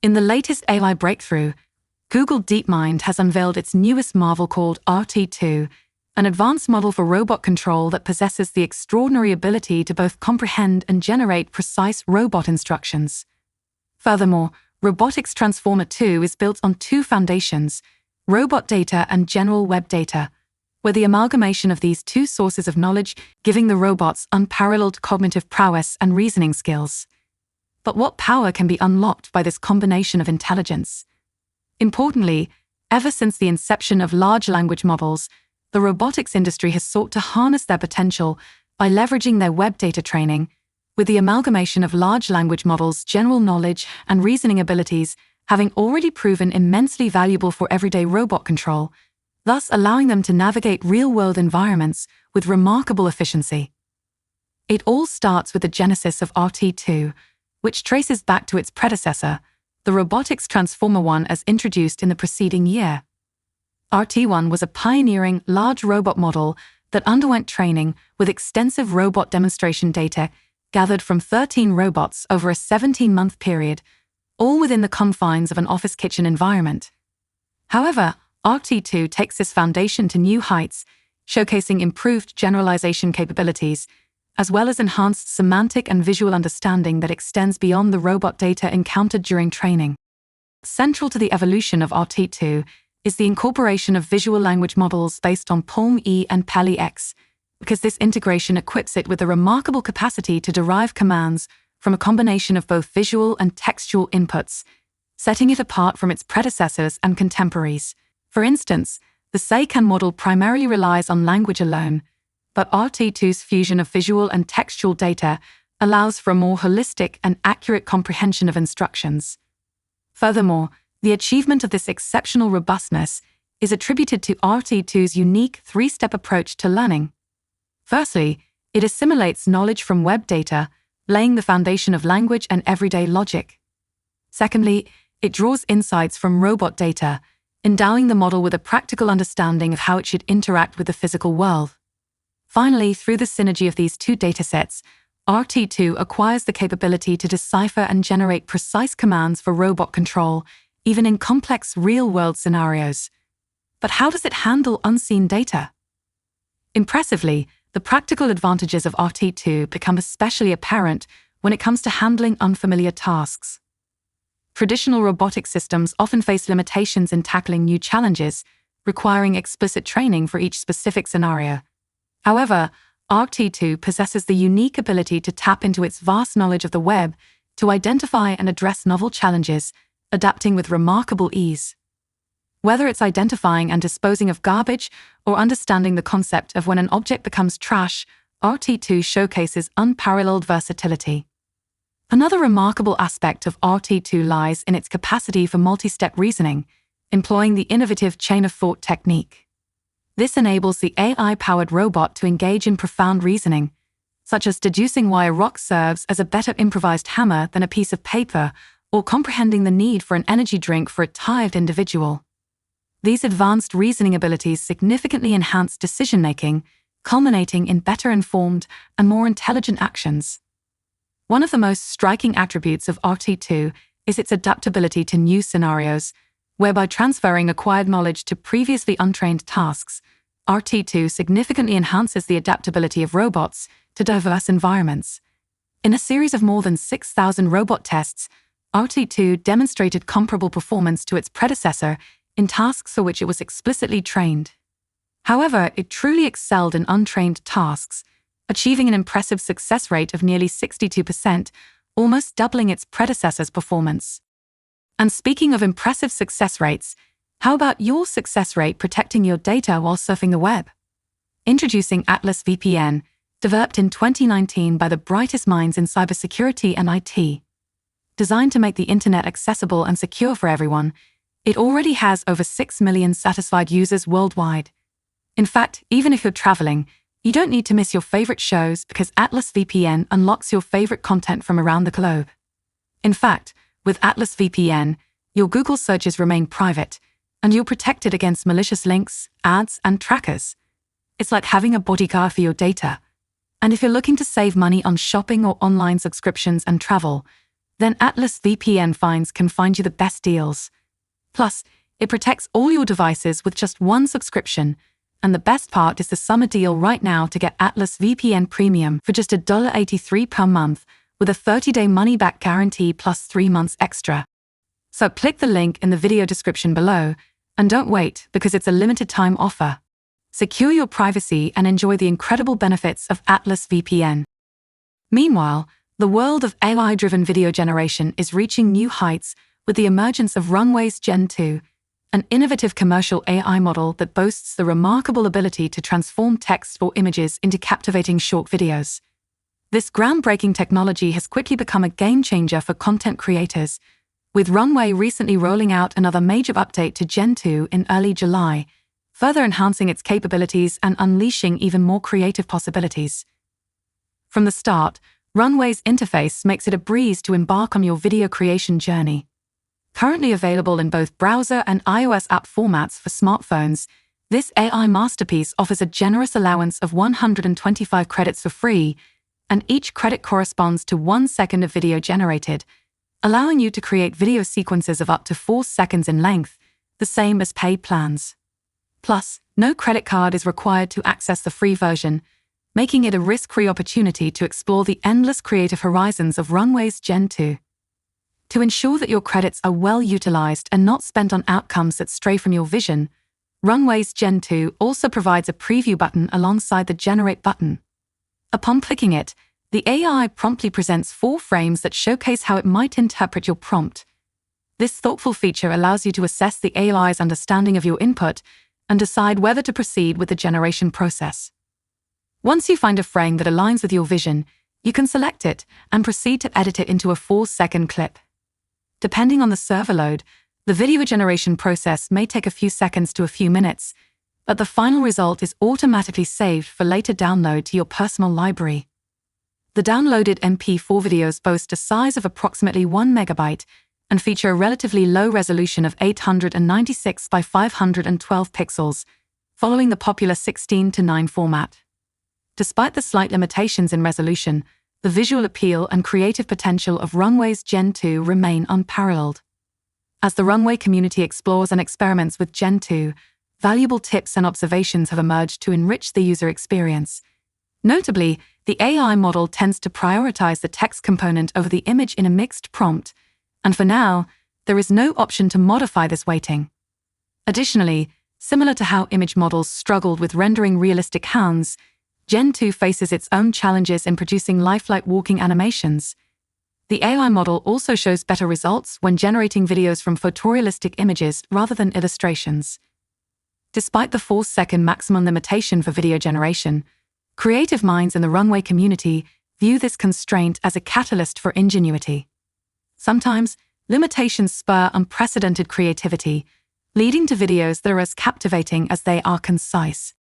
In the latest AI breakthrough, Google Deepmind has unveiled its newest marvel called RT-2, an advanced model for robot control that possesses the extraordinary ability to both comprehend and generate precise robot instructions. Furthermore, Robotics Transformer 2 is built on two foundations: robot data and general web data, where the amalgamation of these two sources of knowledge giving the robots unparalleled cognitive prowess and reasoning skills. But what power can be unlocked by this combination of intelligence? Importantly, ever since the inception of large language models, the robotics industry has sought to harness their potential by leveraging their web data training, with the amalgamation of large language models' general knowledge and reasoning abilities having already proven immensely valuable for everyday robot control, thus allowing them to navigate real-world environments with remarkable efficiency. It all starts with the genesis of RT-2, which traces back to its predecessor, the Robotics Transformer 1, as introduced in the preceding year. RT-1 was a pioneering large robot model that underwent training with extensive robot demonstration data gathered from 13 robots over a 17-month period, all within the confines of an office kitchen environment. However, RT-2 takes this foundation to new heights, showcasing improved generalization capabilities, as well as enhanced semantic and visual understanding that extends beyond the robot data encountered during training. Central to the evolution of RT-2 is the incorporation of visual language models based on PaLM-E and PaLI-X, because this integration equips it with a remarkable capacity to derive commands from a combination of both visual and textual inputs, setting it apart from its predecessors and contemporaries. For instance, the SeiCan model primarily relies on language alone, but RT-2's fusion of visual and textual data allows for a more holistic and accurate comprehension of instructions. Furthermore, the achievement of this exceptional robustness is attributed to RT-2's unique three-step approach to learning. Firstly, it assimilates knowledge from web data, laying the foundation of language and everyday logic. Secondly, it draws insights from robot data, endowing the model with a practical understanding of how it should interact with the physical world. Finally, through the synergy of these two datasets, RT-2 acquires the capability to decipher and generate precise commands for robot control, even in complex real-world scenarios. But how does it handle unseen data? Impressively, the practical advantages of RT-2 become especially apparent when it comes to handling unfamiliar tasks. Traditional robotic systems often face limitations in tackling new challenges, requiring explicit training for each specific scenario. However, RT-2 possesses the unique ability to tap into its vast knowledge of the web to identify and address novel challenges, adapting with remarkable ease. Whether it's identifying and disposing of garbage or understanding the concept of when an object becomes trash, RT-2 showcases unparalleled versatility. Another remarkable aspect of RT-2 lies in its capacity for multi-step reasoning, employing the innovative chain-of-thought technique. This enables the AI-powered robot to engage in profound reasoning, such as deducing why a rock serves as a better improvised hammer than a piece of paper, or comprehending the need for an energy drink for a tired individual. These advanced reasoning abilities significantly enhance decision-making, culminating in better informed and more intelligent actions. One of the most striking attributes of RT-2 is its adaptability to new scenarios, whereby transferring acquired knowledge to previously untrained tasks, RT-2 significantly enhances the adaptability of robots to diverse environments. In a series of more than 6,000 robot tests, RT-2 demonstrated comparable performance to its predecessor in tasks for which it was explicitly trained. However, it truly excelled in untrained tasks, achieving an impressive success rate of nearly 62%, almost doubling its predecessor's performance. And speaking of impressive success rates, how about your success rate protecting your data while surfing the web? Introducing Atlas VPN, developed in 2019 by the brightest minds in cybersecurity and IT. Designed to make the internet accessible and secure for everyone, it already has over 6 million satisfied users worldwide. In fact, even if you're traveling, you don't need to miss your favorite shows because Atlas VPN unlocks your favorite content from around the globe. In fact, with Atlas VPN, your Google searches remain private, and you're protected against malicious links, ads, and trackers. It's like having a bodyguard for your data. And if you're looking to save money on shopping or online subscriptions and travel, then Atlas VPN Finds can find you the best deals. Plus, it protects all your devices with just one subscription, and the best part is the summer deal right now to get Atlas VPN Premium for just $83 per month with a 30-day money-back guarantee plus 3 months extra. So click the link in the video description below, and don't wait because it's a limited-time offer. Secure your privacy and enjoy the incredible benefits of Atlas VPN. Meanwhile, the world of AI-driven video generation is reaching new heights with the emergence of Runway's Gen 2, an innovative commercial AI model that boasts the remarkable ability to transform text or images into captivating short videos. This groundbreaking technology has quickly become a game-changer for content creators, with Runway recently rolling out another major update to Gen 2 in early July, further enhancing its capabilities and unleashing even more creative possibilities. From the start, Runway's interface makes it a breeze to embark on your video creation journey. Currently available in both browser and iOS app formats for smartphones, this AI masterpiece offers a generous allowance of 125 credits for free, and each credit corresponds to 1 second of video generated, allowing you to create video sequences of up to 4 seconds in length, the same as paid plans. Plus, no credit card is required to access the free version, making it a risk-free opportunity to explore the endless creative horizons of Runway's Gen 2. To ensure that your credits are well utilized and not spent on outcomes that stray from your vision, Runway's Gen 2 also provides a preview button alongside the Generate button. Upon clicking it, the AI promptly presents 4 frames that showcase how it might interpret your prompt. This thoughtful feature allows you to assess the AI's understanding of your input and decide whether to proceed with the generation process. Once you find a frame that aligns with your vision, you can select it and proceed to edit it into a 4-second clip. Depending on the server load, the video generation process may take a few seconds to a few minutes, but the final result is automatically saved for later download to your personal library. The downloaded MP4 videos boast a size of approximately 1 megabyte and feature a relatively low resolution of 896 by 512 pixels, following the popular 16:9 format. Despite the slight limitations in resolution, the visual appeal and creative potential of Runway's Gen 2 remain unparalleled. As the Runway community explores and experiments with Gen 2, valuable tips and observations have emerged to enrich the user experience. Notably, the AI model tends to prioritize the text component over the image in a mixed prompt, and for now, there is no option to modify this weighting. Additionally, similar to how image models struggled with rendering realistic hands, Gen 2 faces its own challenges in producing lifelike walking animations. The AI model also shows better results when generating videos from photorealistic images rather than illustrations. Despite the 4-second maximum limitation for video generation, creative minds in the Runway community view this constraint as a catalyst for ingenuity. Sometimes, limitations spur unprecedented creativity, leading to videos that are as captivating as they are concise.